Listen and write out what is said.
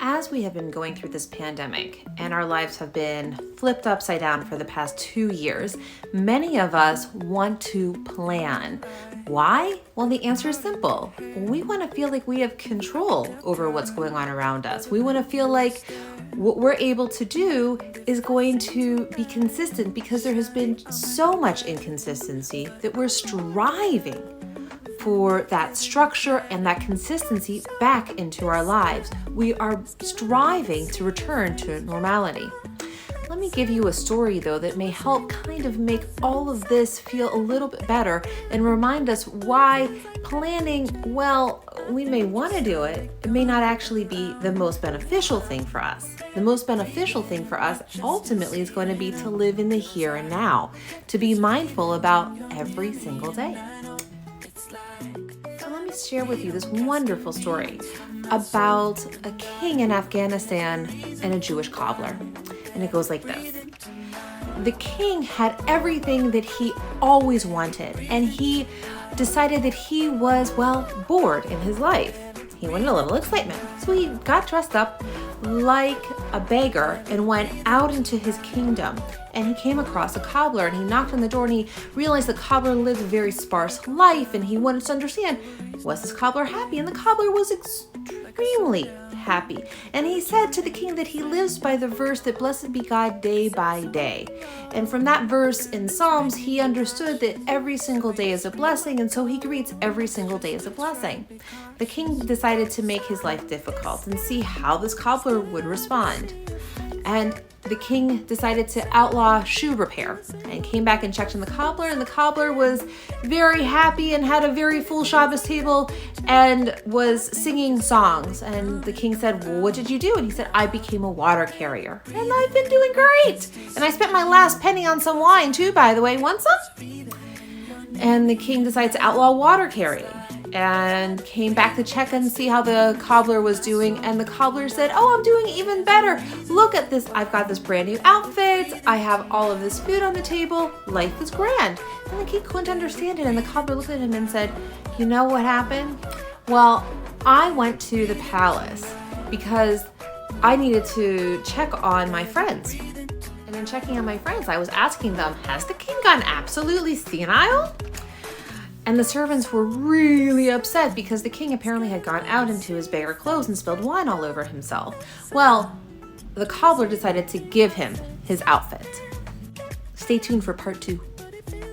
As we have been going through this pandemic and our lives have been flipped upside down for the past 2 years, many of us want to plan. Why? Well, the answer is simple. We want to feel like we have control over what's going on around us. We want to feel like what we're able to do is going to be consistent because there has been so much inconsistency that we're striving for that structure and that consistency back into our lives. We are striving to return to normality. Let me give you a story though that may help kind of make all of this feel a little bit better and remind us why planning, well, we may want to do it. It may not actually be the most beneficial thing for us. The most beneficial thing for us ultimately is going to be to live in the here and now, to be mindful about every single day. Share with you this wonderful story about a king in Afghanistan and a Jewish cobbler. And it goes like this. The king had everything that he always wanted, and he decided that he was, bored in his life. He wanted a little excitement. So he got dressed up like a beggar and went out into his kingdom. And he came across a cobbler and he knocked on the door and he realized the cobbler lived a very sparse life and he wanted to understand, was this cobbler happy? And the cobbler was extremely happy. And he said to the king that he lives by the verse that blessed be God day by day. And from that verse in Psalms, he understood that every single day is a blessing, and so he greets every single day as a blessing. The king decided to make his life difficult and see how this cobbler would respond. And the king decided to outlaw shoe repair and came back and checked on the cobbler, and the cobbler was very happy and had a very full Shabbos table and was singing songs. And the king said, well, what did you do? And he said, I became a water carrier and I've been doing great. And I spent my last penny on some wine too, by the way. Want some? And the king decided to outlaw water carrying and came back to check and see how the cobbler was doing. And the cobbler said, oh, I'm doing even better. Look at this. I've got this brand new outfit. I have all of this food on the table. Life is grand. And the king couldn't understand it. And the cobbler looked at him and said, you know what happened? Well, I went to the palace because I needed to check on my friends. And in checking on my friends, I was asking them, has the king gone absolutely senile? And the servants were really upset because the king apparently had gone out into his beggar clothes and spilled wine all over himself. Well, the cobbler decided to give him his outfit. Stay tuned for part 2.